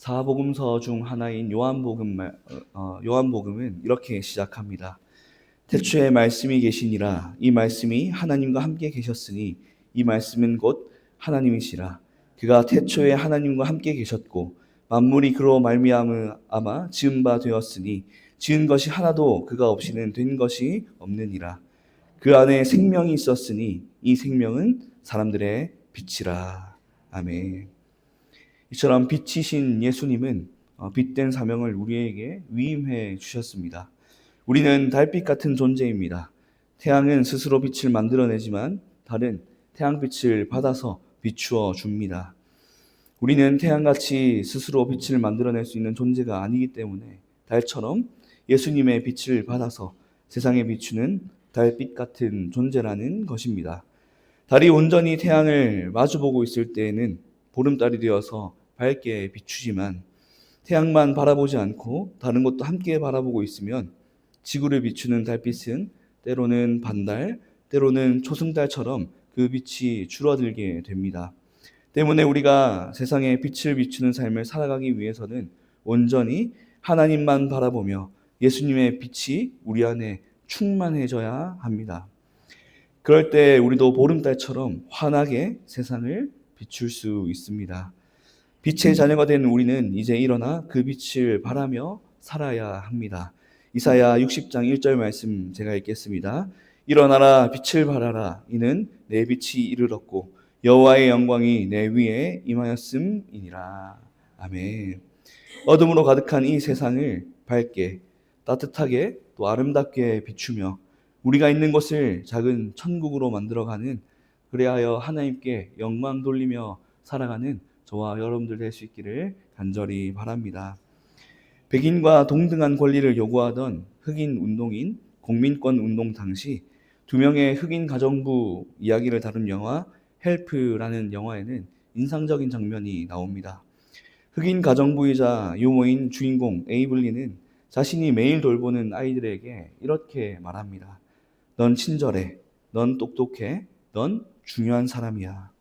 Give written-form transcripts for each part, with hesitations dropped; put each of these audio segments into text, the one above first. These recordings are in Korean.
사복음서 중 하나인 요한복음은 이렇게 시작합니다. 태초에 말씀이 계시니라. 이 말씀이 하나님과 함께 계셨으니 이 말씀은 곧 하나님이시라. 그가 태초에 하나님과 함께 계셨고 만물이 그로 말미암아 지은 바 되었으니 지은 것이 하나도 그가 없이는 된 것이 없느니라. 그 안에 생명이 있었으니 이 생명은 사람들의 빛이라. 아멘. 이처럼 빛이신 예수님은 빛된 사명을 우리에게 위임해 주셨습니다. 우리는 달빛 같은 존재입니다. 태양은 스스로 빛을 만들어내지만 달은 태양빛을 받아서 비추어 줍니다. 우리는 태양같이 스스로 빛을 만들어낼 수 있는 존재가 아니기 때문에 달처럼 예수님의 빛을 받아서 세상에 비추는 달빛 같은 존재라는 것입니다. 달이 온전히 태양을 마주보고 있을 때에는 보름달이 되어서 밝게 비추지만 태양만 바라보지 않고 다른 것도 함께 바라보고 있으면 지구를 비추는 달빛은 때로는 반달, 때로는 초승달처럼 그 빛이 줄어들게 됩니다. 때문에 우리가 세상에 빛을 비추는 삶을 살아가기 위해서는 온전히 하나님만 바라보며 예수님의 빛이 우리 안에 충만해져야 합니다. 그럴 때 우리도 보름달처럼 환하게 세상을 비출 수 있습니다. 빛의 자녀가 된 우리는 이제 일어나 그 빛을 바라며 살아야 합니다. 이사야 60장 1절 말씀 제가 읽겠습니다. 일어나라 빛을 발하라 이는 내 빛이 이르렀고 여호와의 영광이 내 위에 임하였음이니라. 아멘. 어둠으로 가득한 이 세상을 밝게 따뜻하게 또 아름답게 비추며 우리가 있는 곳을 작은 천국으로 만들어가는, 그리하여 하나님께 영광 돌리며 살아가는 저와 여러분들 될 수 있기를 간절히 바랍니다. 백인과 동등한 권리를 요구하던 흑인 운동인 공민권 운동 당시 두 명의 흑인 가정부 이야기를 다룬 영화 헬프라는 영화에는 인상적인 장면이 나옵니다. 흑인 가정부이자 유모인 주인공 에이블리는 자신이 매일 돌보는 아이들에게 이렇게 말합니다. 넌 친절해, 넌 똑똑해, 넌 중요한 사람이야.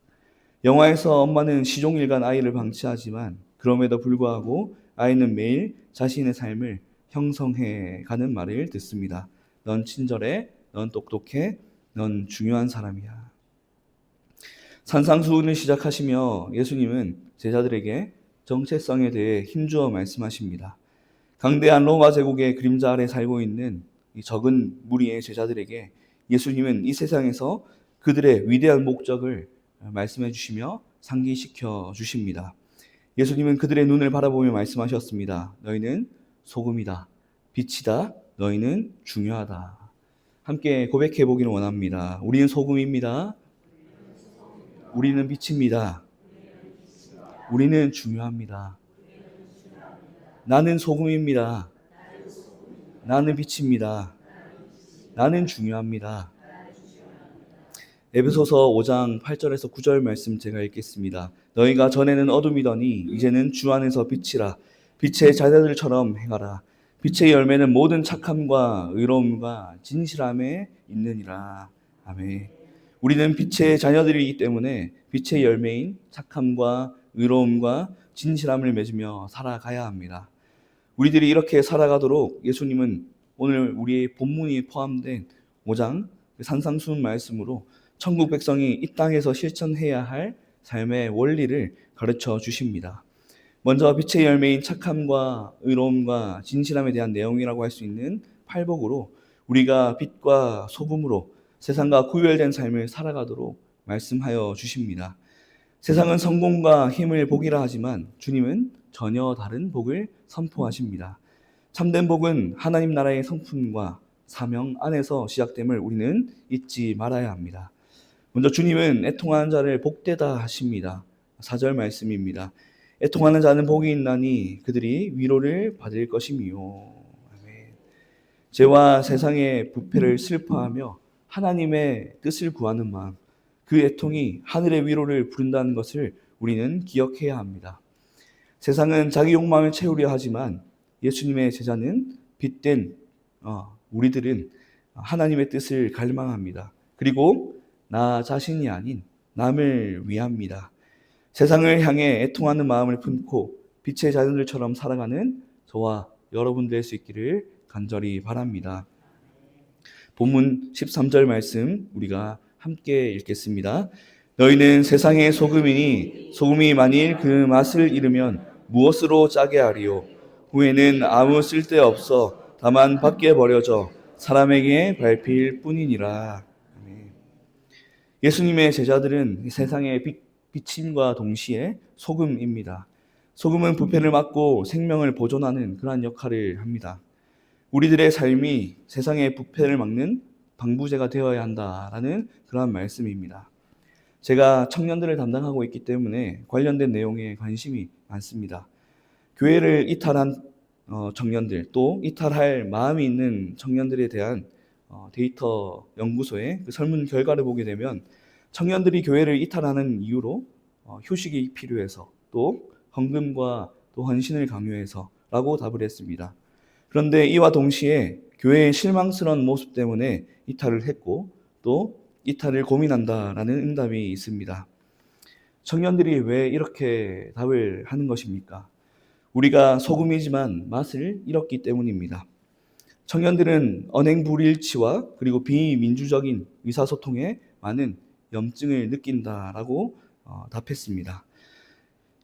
영화에서 엄마는 시종일관 아이를 방치하지만 그럼에도 불구하고 아이는 매일 자신의 삶을 형성해 가는 말을 듣습니다. 넌 친절해, 넌 똑똑해, 넌 중요한 사람이야. 산상수훈을 시작하시며 예수님은 제자들에게 정체성에 대해 힘주어 말씀하십니다. 강대한 로마 제국의 그림자 아래 살고 있는 이 적은 무리의 제자들에게 예수님은 이 세상에서 그들의 위대한 목적을 말씀해 주시며 상기시켜 주십니다. 예수님은 그들의 눈을 바라보며 말씀하셨습니다. 너희는 소금이다, 빛이다, 너희는 중요하다. 함께 고백해 보기를 원합니다. 우리는 소금입니다. 우리는 빛입니다. 우리는 중요합니다. 나는 소금입니다. 나는 빛입니다. 나는 중요합니다. 에베소서 5장 8절에서 9절 말씀 제가 읽겠습니다. 너희가 전에는 어둠이더니 이제는 주 안에서 빛이라. 빛의 자녀들처럼 행하라. 빛의 열매는 모든 착함과 의로움과 진실함에 있느니라. 아멘. 우리는 빛의 자녀들이기 때문에 빛의 열매인 착함과 의로움과 진실함을 맺으며 살아가야 합니다. 우리들이 이렇게 살아가도록 예수님은 오늘 우리의 본문이 포함된 5장 산상수훈 말씀으로 천국 백성이 이 땅에서 실천해야 할 삶의 원리를 가르쳐 주십니다. 먼저 빛의 열매인 착함과 의로움과 진실함에 대한 내용이라고 할 수 있는 팔복으로 우리가 빛과 소금으로 세상과 구별된 삶을 살아가도록 말씀하여 주십니다. 세상은 성공과 힘을 복이라 하지만 주님은 전혀 다른 복을 선포하십니다. 참된 복은 하나님 나라의 성품과 사명 안에서 시작됨을 우리는 잊지 말아야 합니다. 먼저 주님은 애통하는 자를 복되다 하십니다. 4절 말씀입니다. 애통하는 자는 복이 있나니 그들이 위로를 받을 것이미요. 아멘. 죄와 세상의 부패를 슬퍼하며 하나님의 뜻을 구하는 마음, 그 애통이 하늘의 위로를 부른다는 것을 우리는 기억해야 합니다. 세상은 자기 욕망을 채우려 하지만 예수님의 제자는 빛된 우리들은 하나님의 뜻을 갈망합니다. 그리고 나 자신이 아닌 남을 위합니다. 세상을 향해 애통하는 마음을 품고 빛의 자녀들처럼 살아가는 저와 여러분 될 수 있기를 간절히 바랍니다. 본문 13절 말씀 우리가 함께 읽겠습니다. 너희는 세상의 소금이니 소금이 만일 그 맛을 잃으면 무엇으로 짜게 하리요? 후에는 아무 쓸데없어 다만 밖에 버려져 사람에게 밟힐 뿐이니라. 아멘. 예수님의 제자들은 세상의 비침과 동시에 소금입니다. 소금은 부패를 막고 생명을 보존하는 그러한 역할을 합니다. 우리들의 삶이 세상의 부패를 막는 방부제가 되어야 한다라는 그러한 말씀입니다. 제가 청년들을 담당하고 있기 때문에 관련된 내용에 관심이 많습니다. 교회를 이탈한 청년들, 또 이탈할 마음이 있는 청년들에 대한 데이터 연구소의 그 설문 결과를 보게 되면 청년들이 교회를 이탈하는 이유로 휴식이 필요해서, 또 헌금과 또 헌신을 강요해서 라고 답을 했습니다. 그런데 이와 동시에 교회의 실망스러운 모습 때문에 이탈을 했고 또 이탈을 고민한다라는 응답이 있습니다. 청년들이 왜 이렇게 답을 하는 것입니까? 우리가 소금이지만 맛을 잃었기 때문입니다. 청년들은 언행 불일치와 그리고 비민주적인 의사소통에 많은 염증을 느낀다라고 답했습니다.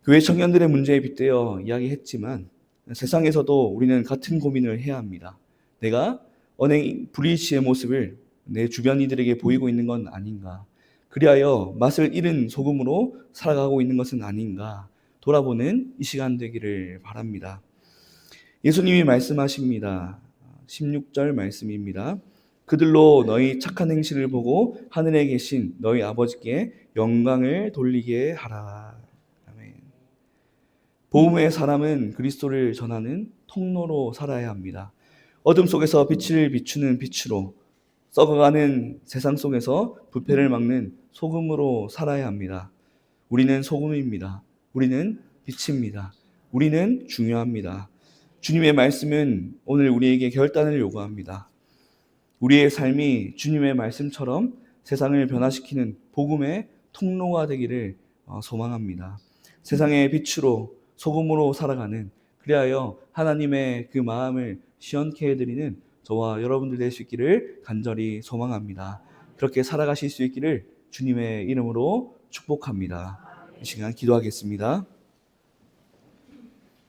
교회 청년들의 문제에 빗대어 이야기했지만 세상에서도 우리는 같은 고민을 해야 합니다. 내가 언행 불일치의 모습을 내 주변 이들에게 보이고 있는 건 아닌가? 그리하여 맛을 잃은 소금으로 살아가고 있는 것은 아닌가? 돌아보는 이 시간 되기를 바랍니다. 예수님이 말씀하십니다. 16절 말씀입니다. 그들로 너희 착한 행실을 보고 하늘에 계신 너희 아버지께 영광을 돌리게 하라. 아멘. 복음의 사람은 그리스도를 전하는 통로로 살아야 합니다. 어둠 속에서 빛을 비추는 빛으로, 썩어가는 세상 속에서 부패를 막는 소금으로 살아야 합니다. 우리는 소금입니다. 우리는 빛입니다. 우리는 중요합니다. 주님의 말씀은 오늘 우리에게 결단을 요구합니다. 우리의 삶이 주님의 말씀처럼 세상을 변화시키는 복음의 통로가 되기를 소망합니다. 세상의 빛으로 소금으로 살아가는, 그리하여 하나님의 그 마음을 시원케 해드리는 저와 여러분들 될 수 있기를 간절히 소망합니다. 그렇게 살아가실 수 있기를 주님의 이름으로 축복합니다. 이 시간 기도하겠습니다.